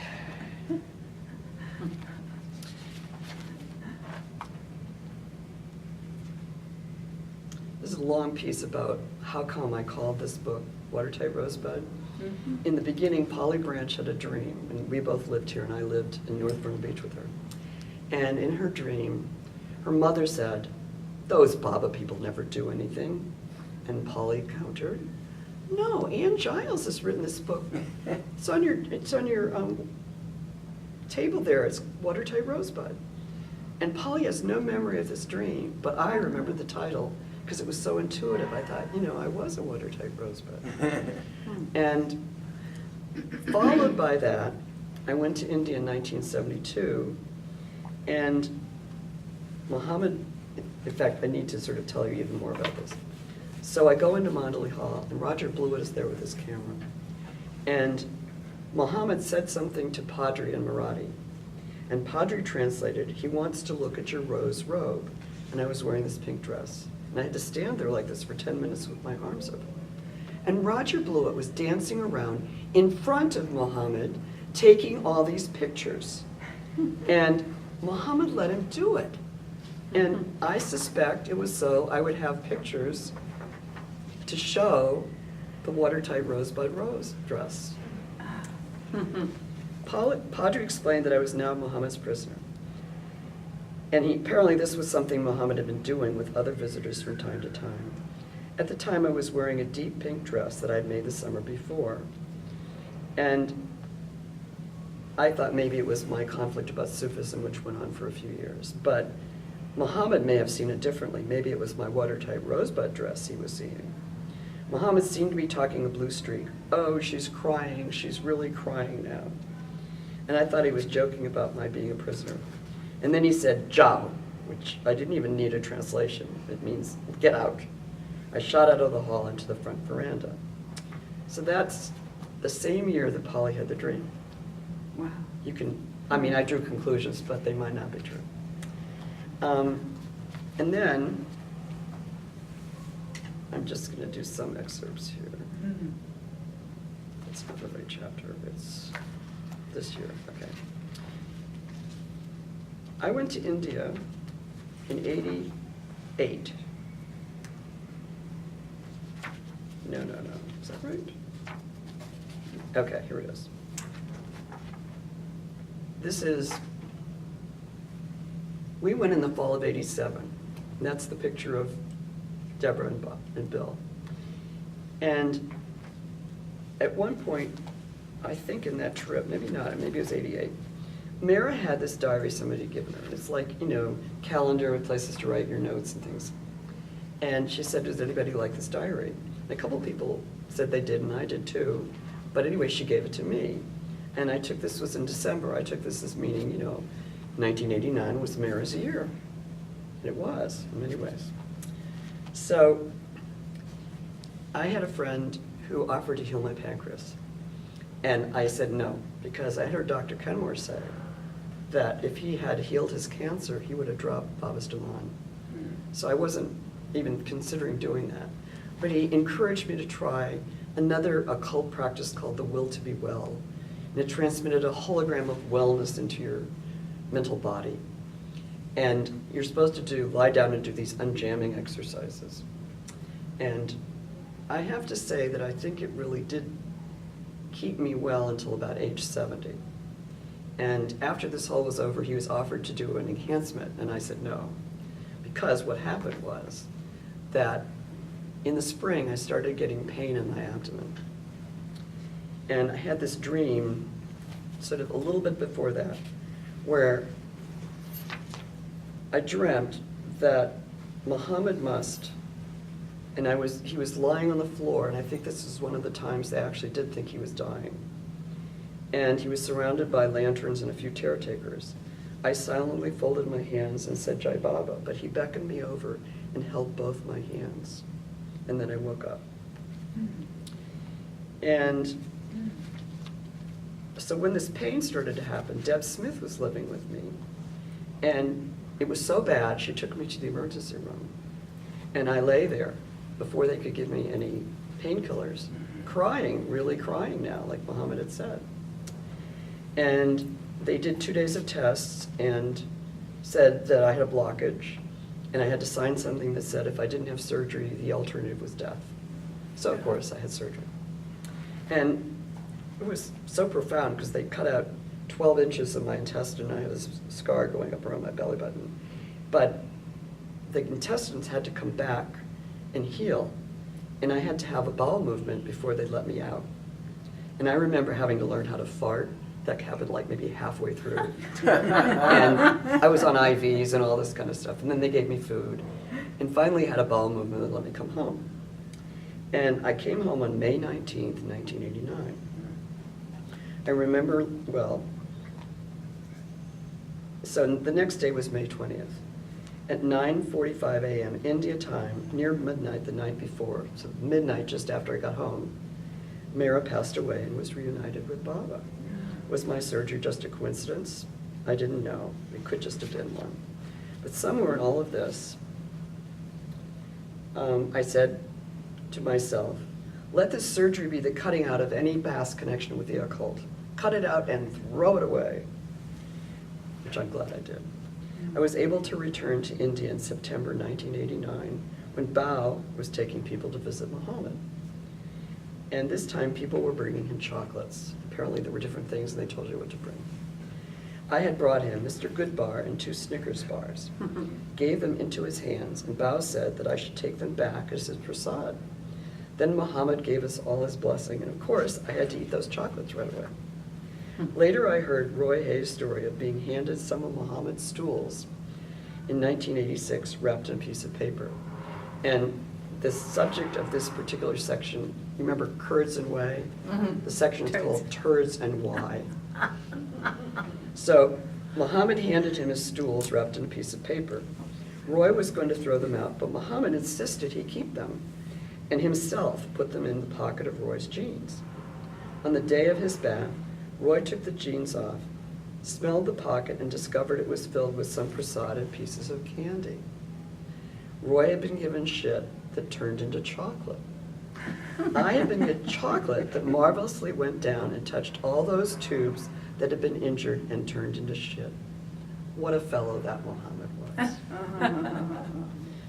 This is a long piece about how come I called this book Watertight Rosebud. In the beginning, Polly Branch had a dream, and we both lived here, and I lived in North Myrtle Beach with her. And in her dream, her mother said, those Baba people never do anything. And Polly countered, no, Ann Giles has written this book. It's on your table there, it's Watertight Rosebud. And Polly has no memory of this dream, but I remember the title because it was so intuitive. I thought, I was a Watertight Rosebud. And followed by that, I went to India in 1972, and Muhammad, in fact, I need to sort of tell you even more about this. So I go into Mandali Hall, and Roger Blewett is there with his camera. And Muhammad said something to Padri in Marathi. And Padri translated, he wants to look at your rose robe. And I was wearing this pink dress. And I had to stand there like this for 10 minutes with my arms open. And Roger Blewett was dancing around in front of Muhammad, taking all these pictures. And Muhammad let him do it. And I suspect it was so I would have pictures to show the Watertight Rosebud rose dress. Padre explained that I was now Muhammad's prisoner. And apparently this was something Muhammad had been doing with other visitors from time to time. At the time I was wearing a deep pink dress that I'd made the summer before. And I thought maybe it was my conflict about Sufism, which went on for a few years. But Muhammad may have seen it differently. Maybe it was my Watertight Rosebud dress he was seeing. Muhammad seemed to be talking a blue streak. Oh, she's crying. She's really crying now. And I thought he was joking about my being a prisoner. And then he said, "Jao," which I didn't even need a translation. It means get out. I shot out of the hall into the front veranda. So that's the same year that Polly had the dream. Wow. I drew conclusions, but they might not be true. And then, I'm just going to do some excerpts here. Mhm. It's not the right chapter, it's this year, okay. I went to India in '88. No, is that right? Okay, here it is. We went in the fall of '87, and that's the picture of Deborah and Bill. And at one point, I think in that trip, maybe not, maybe it was '88, Mara had this diary somebody had given her. It's like, calendar with places to write your notes and things. And she said, "Does anybody like this diary?" And a couple people said they did, and I did too. But anyway, she gave it to me. And this was in December, I took this as meaning, 1989 was Mara's year. And it was, in many ways. So, I had a friend who offered to heal my pancreas. And I said no, because I heard Dr. Kenmore say that if he had healed his cancer, he would have dropped Baba's Daman. So I wasn't even considering doing that. But he encouraged me to try another occult practice called the will to be well. And it transmitted a hologram of wellness into your mental body. And you're supposed to lie down and do these unjamming exercises. And I have to say that I think it really did keep me well until about age 70. And after this whole was over, he was offered to do an enhancement, and I said no. Because what happened was that in the spring, I started getting pain in my abdomen. And I had this dream, sort of a little bit before that, where I dreamt that Muhammad he was lying on the floor, and I think this is one of the times they actually did think he was dying. And he was surrounded by lanterns and a few caretakers. I silently folded my hands and said, "Jai Baba," but he beckoned me over and held both my hands. And then I woke up. And so when this pain started to happen, Deb Smith was living with me. And it was so bad, she took me to the emergency room. And I lay there before they could give me any painkillers, crying, really crying now, like Muhammad had said. And they did 2 days of tests and said that I had a blockage, and I had to sign something that said if I didn't have surgery, the alternative was death. So of course I had surgery. And it was so profound because they cut out 12 inches of my intestine. I had a scar going up around my belly button. But the intestines had to come back and heal. And I had to have a bowel movement before they let me out. And I remember having to learn how to fart. That happened like maybe halfway through. And I was on IVs and all this kind of stuff. And then they gave me food. And finally had a bowel movement that let me come home. And I came home on May 19th, 1989. I remember, well, so the next day was May 20th. At 9:45 a.m. India time, near midnight the night before, so midnight just after I got home, Mara passed away and was reunited with Baba. Was my surgery just a coincidence? I didn't know. It could just have been one. But somewhere in all of this, I said to myself, let this surgery be the cutting out of any past connection with the occult. Cut it out and throw it away, which I'm glad I did. I was able to return to India in September 1989 when Bao was taking people to visit Muhammad. And this time people were bringing him chocolates. Apparently there were different things and they told you what to bring. I had brought him Mr. Goodbar and 2 Snickers bars, gave them into his hands, and Bao said that I should take them back as his prasad. Then Muhammad gave us all his blessing, and of course I had to eat those chocolates right away. Later I heard Roy Hayes' story of being handed some of Muhammad's stools in 1986 wrapped in a piece of paper. And the subject of this particular section, you remember curds and whey? The section is called Turds and Why. So Muhammad handed him his stools wrapped in a piece of paper. Roy was going to throw them out, but Muhammad insisted he keep them, and himself put them in the pocket of Roy's jeans. On the day of his bath, Roy took the jeans off, smelled the pocket, and discovered it was filled with some prasad and pieces of candy. Roy had been given shit that turned into chocolate. I had been given chocolate that marvelously went down and touched all those tubes that had been injured and turned into shit. What a fellow that Muhammad was.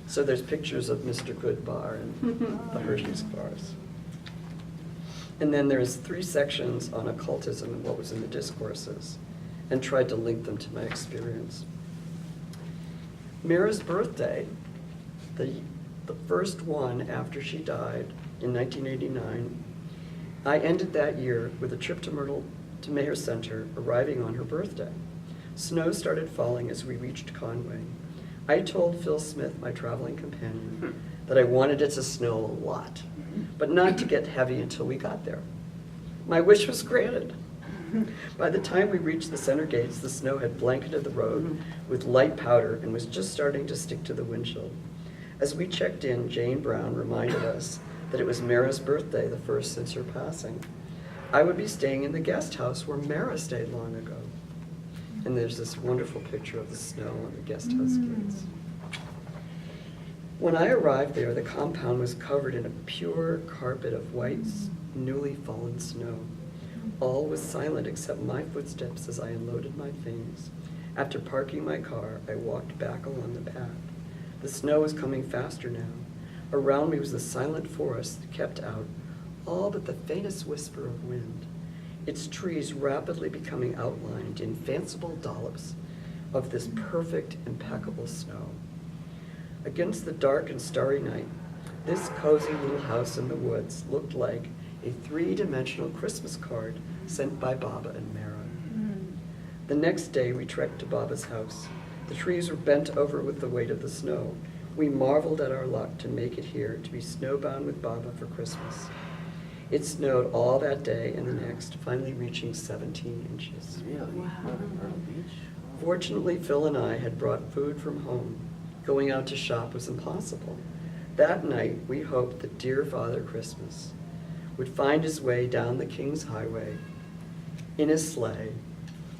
So there's pictures of Mr. Goodbar and the Hershey's bars. And then there's 3 sections on occultism and what was in the discourses, and tried to link them to my experience. Mira's birthday, the first one after she died in 1989, I ended that year with a trip to Mayer Center, arriving on her birthday. Snow started falling as we reached Conway. I told Phil Smith, my traveling companion, that I wanted it to snow a lot, but not to get heavy until we got there. My wish was granted. By the time we reached the center gates, the snow had blanketed the road with light powder and was just starting to stick to the windshield. As we checked in, Jane Brown reminded us that it was Mara's birthday, the first since her passing. I would be staying in the guest house where Mara stayed long ago. And there's this wonderful picture of the snow on the guest house gates. When I arrived there, the compound was covered in a pure carpet of white, newly fallen snow. All was silent except my footsteps as I unloaded my things. After parking my car, I walked back along the path. The snow was coming faster now. Around me was the silent forest that kept out all but the faintest whisper of wind, its trees rapidly becoming outlined in fanciful dollops of this perfect, impeccable snow. Against the dark and starry night, this cozy little house in the woods looked like a 3-dimensional Christmas card sent by Baba and Mara. The next day, we trekked to Baba's house. The trees were bent over with the weight of the snow. We marveled at our luck to make it here, to be snowbound with Baba for Christmas. It snowed all that day and the next, finally reaching 17 inches. Really? Wow. Myrtle Beach? Fortunately, Phil and I had brought food from home. Going out to shop was impossible. That night, we hoped that dear Father Christmas would find his way down the King's Highway in his sleigh,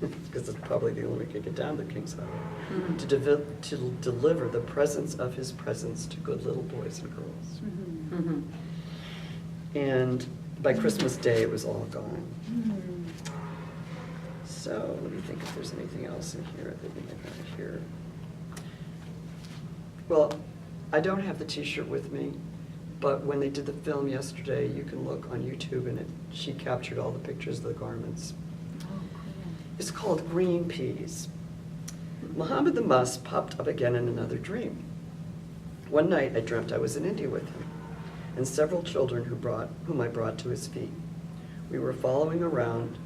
because it's probably the only way we could get down the King's Highway, to deliver the presents of his presents to good little boys and girls. And by Christmas Day, it was all gone. So let me think if there's anything else in here that you might want to hear. Well, I don't have the t-shirt with me, but when they did the film yesterday, you can look on YouTube, and she captured all the pictures of the garments. It's called Green Peas. Muhammad the Must popped up again in another dream. One night I dreamt I was in India with him, and several children whom I brought to his feet. We were following around,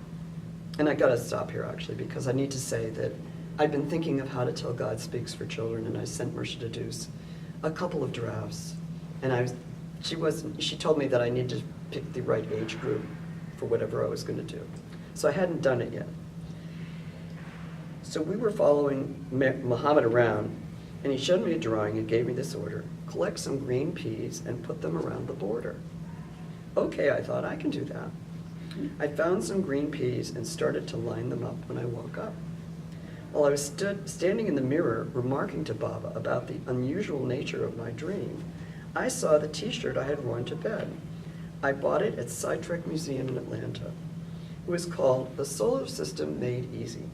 and I gotta stop here actually, because I need to say that I've been thinking of how to tell God Speaks for Children, and I sent Marsha to Deuce a couple of drafts, and she told me that I need to pick the right age group for whatever I was gonna do. So I hadn't done it yet. So we were following Muhammad around, and he showed me a drawing and gave me this order: collect some green peas and put them around the border. Okay, I thought, I can do that. I found some green peas and started to line them up when I woke up. While I was standing in the mirror remarking to Baba about the unusual nature of my dream, I saw the t-shirt I had worn to bed. I bought it at Sci-Trek Museum in Atlanta. It was called The Solar System Made Easy.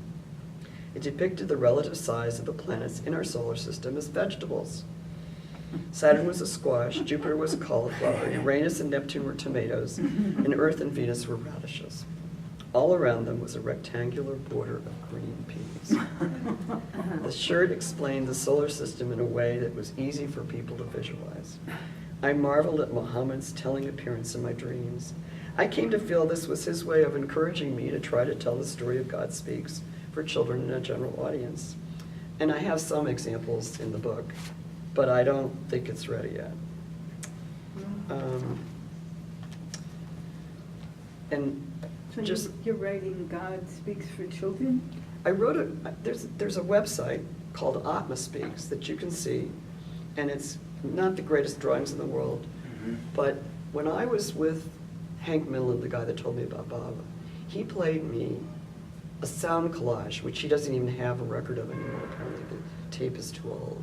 It depicted the relative size of the planets in our solar system as vegetables. Saturn was a squash, Jupiter was a cauliflower, Uranus and Neptune were tomatoes, and Earth and Venus were radishes. All around them was a rectangular border of green peas. The shirt explained the solar system in a way that was easy for people to visualize. I marveled at Muhammad's telling appearance in my dreams. I came to feel this was his way of encouraging me to try to tell the story of God Speaks for children in a general audience. And I have some examples in the book, but I don't think it's ready yet. And So just, you're writing God Speaks for Children? I wrote there's a website called Atma Speaks that you can see, and it's not the greatest drawings in the world, but when I was with Hank Millen, the guy that told me about Baba, he played me a sound collage, which he doesn't even have a record of anymore. Apparently the tape is too old.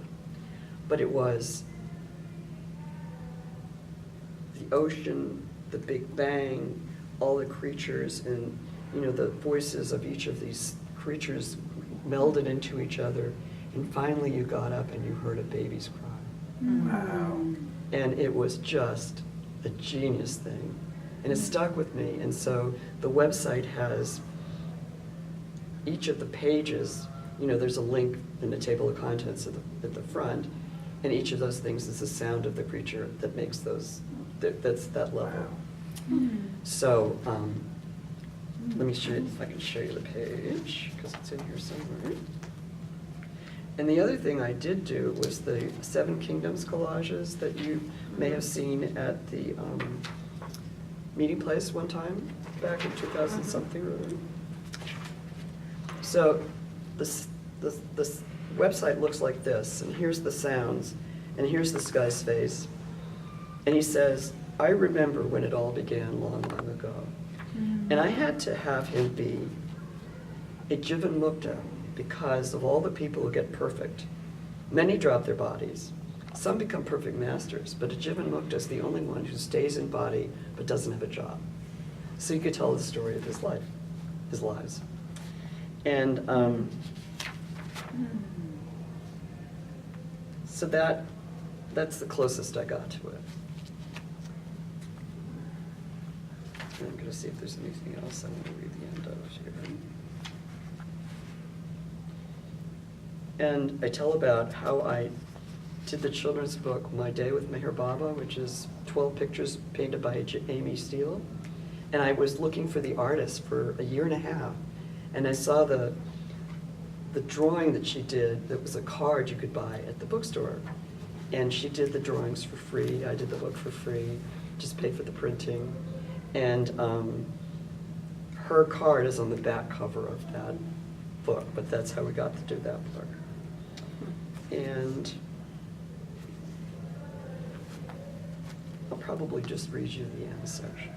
But it was the ocean, the Big Bang, all the creatures, and the voices of each of these creatures melded into each other, and finally you got up and you heard a baby's cry. Wow. And it was just a genius thing. And it stuck with me. And so the website has each of the pages, there's a link in the table of contents at the front, and each of those things is the sound of the creature that makes that's that level. So let me show you, if I can show you the page, because it's in here somewhere. And the other thing I did do was the Seven Kingdoms collages that you may have seen at the meeting place one time back in 2000 something really. So this website looks like this, and here's the sounds, and here's this guy's face. And he says, I remember when it all began long, long ago. And I had to have him be a Jivan Mukta because of all the people who get perfect. Many drop their bodies. Some become perfect masters, but a Jivan Mukta is the only one who stays in body but doesn't have a job. So you could tell the story of his life, his lives. And so that's the closest I got to it. And I'm going to see if there's anything else I want to read the end of here. And I tell about how I did the children's book, My Day with Meher Baba, which is 12 pictures painted by Amy Steele. And I was looking for the artist for a year and a half. And I saw the drawing that she did that was a card you could buy at the bookstore. And she did the drawings for free. I did the book for free, just paid for the printing. And her card is on the back cover of that book, but that's how we got to do that book. And I'll probably just read you the end section.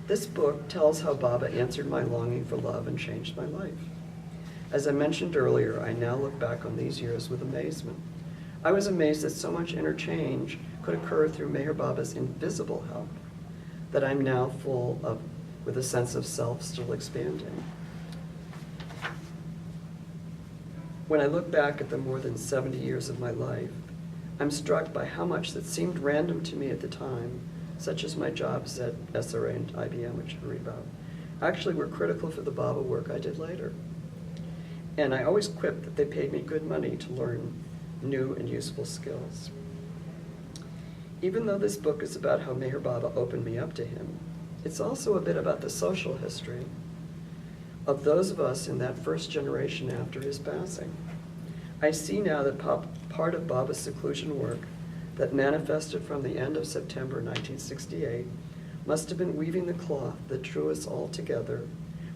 This book tells how Baba answered my longing for love and changed my life. As I mentioned earlier, I now look back on these years with amazement. I was amazed that so much interchange could occur through Meher Baba's invisible help, that I'm now full of, with a sense of self still expanding. When I look back at the more than 70 years of my life, I'm struck by how much that seemed random to me at the time, such as my jobs at SRA and IBM, which you read about, actually were critical for the Baba work I did later. And I always quipped that they paid me good money to learn new and useful skills. Even though this book is about how Meher Baba opened me up to him, it's also a bit about the social history of those of us in that first generation after his passing. I see now that part of Baba's seclusion work that manifested from the end of September 1968 must have been weaving the cloth that drew us all together,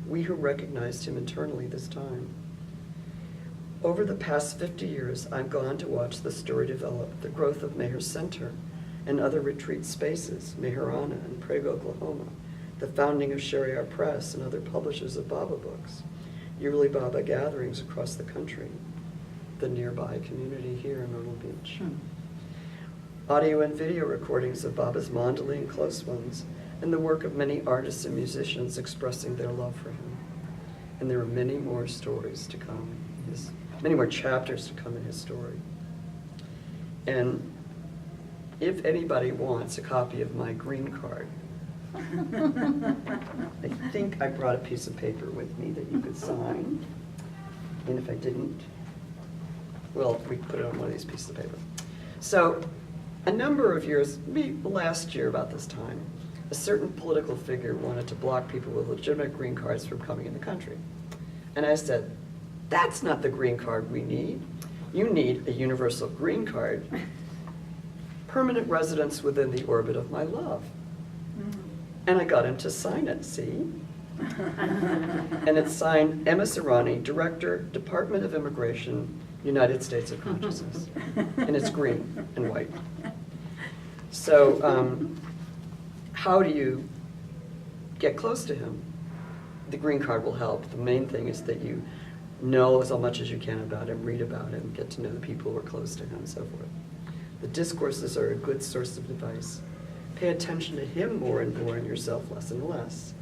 we who recognized him internally this time. Over the past 50 years, I've gone to watch the story develop, the growth of Meher Center and other retreat spaces, Meherana and Prague, Oklahoma, the founding of Shariar Press and other publishers of Baba books, yearly Baba gatherings across the country, the nearby community here in Myrtle Beach. Audio and video recordings of Baba's Mandali and close ones, and the work of many artists and musicians expressing their love for him. And there are many more stories to come, many more chapters to come in his story. And if anybody wants a copy of my green card, I think I brought a piece of paper with me that you could sign. And if I didn't, well, we put it on one of these pieces of paper. So, a number of years, maybe last year about this time, a certain political figure wanted to block people with legitimate green cards from coming in the country. And I said, that's not the green card we need. You need a universal green card, permanent residence within the orbit of my love. And I got him to sign it, see? And it's signed Emma Serrani, Director, Department of Immigration, United States of Consciousness. And it's green and white. So how do you get close to him? The green card will help. The main thing is that you know as much as you can about him, read about him, get to know the people who are close to him, and so forth. The discourses are a good source of advice. Pay attention to him more and more and yourself less and less.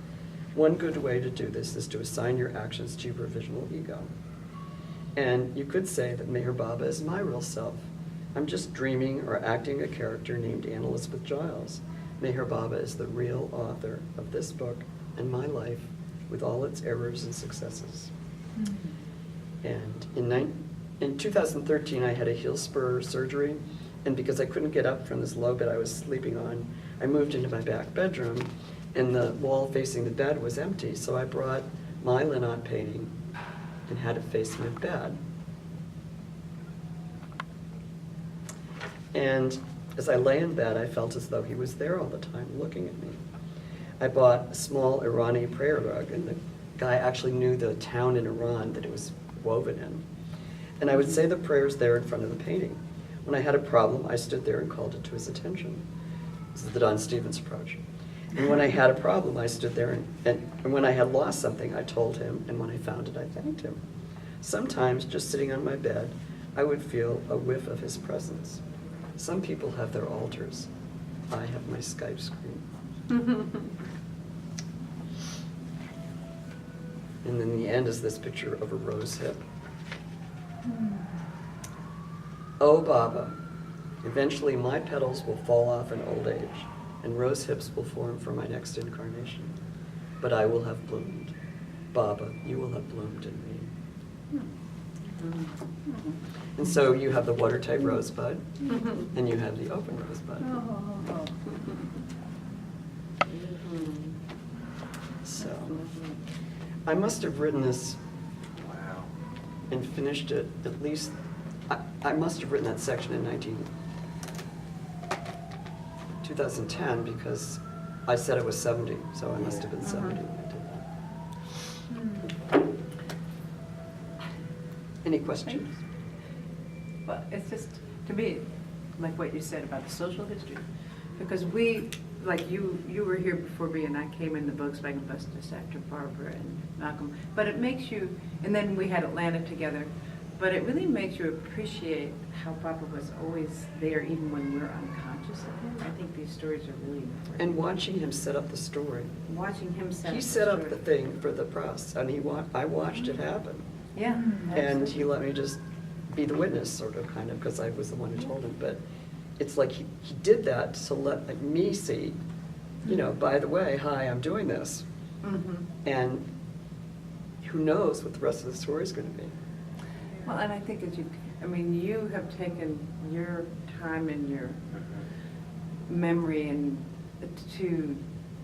One good way to do this is to assign your actions to your provisional ego. And you could say that Meher Baba is my real self. I'm just dreaming or acting a character named Anne Elizabeth Giles. Meher Baba is the real author of this book and my life with all its errors and successes. And in 2013, I had a heel spur surgery. And because I couldn't get up from this low bed I was sleeping on, I moved into my back bedroom, and the wall facing the bed was empty. So I brought my Linot painting and had it face my bed. And as I lay in bed, I felt as though he was there all the time, looking at me. I bought a small Irani prayer rug, and the guy actually knew the town in Iran that it was woven in. And I would say the prayers there in front of the painting. When I had a problem, I stood there and called it to his attention. This is the Don Stevens approach. And when I had a problem, I stood there, and when I had lost something, I told him, and when I found it, I thanked him. Sometimes, just sitting on my bed, I would feel a whiff of his presence. Some people have their altars. I have my Skype screen. And then the end is this picture of a rose hip. Oh, Baba, eventually my petals will fall off in old age, and rose hips will form for my next incarnation. But I will have bloomed. Baba, you will have bloomed in me. And so you have the watertight rosebud, and you have the open rosebud. So, I must have written this and finished it at least, I must have written that section in 2010 because I said it was 70, so I must have been 70 when I did that. Any questions? Well, it's just, to me, like what you said about the social history, because we, like you were here before me, and I came in the Volkswagen bus just after Barbara and Malcolm, but it makes you, and then we had Atlanta together, but it really makes you appreciate how Papa was always there even when we're unconscious of him. I think these stories are really important. And watching him set up the story. Watching him set He up set the up story. the thing for the press, and I watched it happen. Yeah. And he let me just be the witness, sort of, kind of, because I was the one who told him. But it's like he did that to let me see, you know, by the way, hi, I'm doing this. And who knows what the rest of the story is going to be. Well, and I think that you have taken your time and your memory and to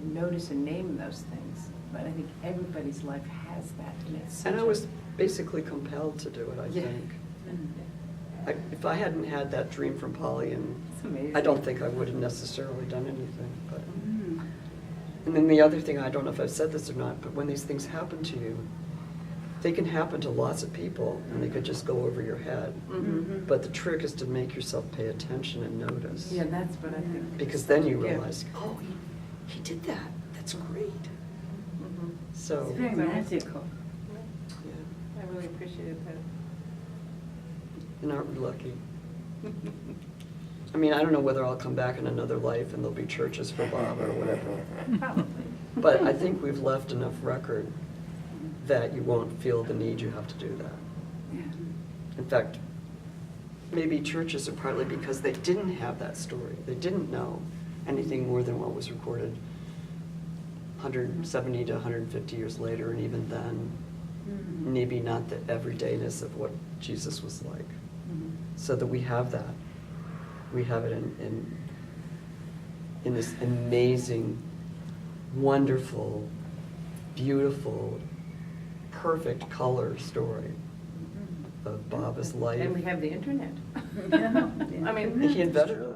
notice and name those things. But I think everybody's life has that. And I was basically compelled to do it, I think. If I hadn't had that dream from Polly, and It's amazing. I don't think I would have necessarily done anything. But and then the other thing, I don't know if I've said this or not, but when these things happen to you, they can happen to lots of people, and they could just go over your head. But the trick is to make yourself pay attention and notice. Yeah, that's what I think. Because then you Yeah. realize, oh, he did that. That's great. So, It's very magical. yeah. I really appreciated that. And aren't we lucky? I mean, I don't know whether I'll come back in another life and there'll be churches for Bob or whatever. Probably. But I think we've left enough record that you won't feel the need you have to do that. Yeah. In fact, maybe churches are partly because they didn't have that story. They didn't know anything more than what was recorded 170 to 150 years later, and even then, maybe not the everydayness of what Jesus was like. So that we have that. We have it in this amazing, wonderful, beautiful, perfect color story of Baba's life. And we have the internet. Yeah. I mean, He invented it.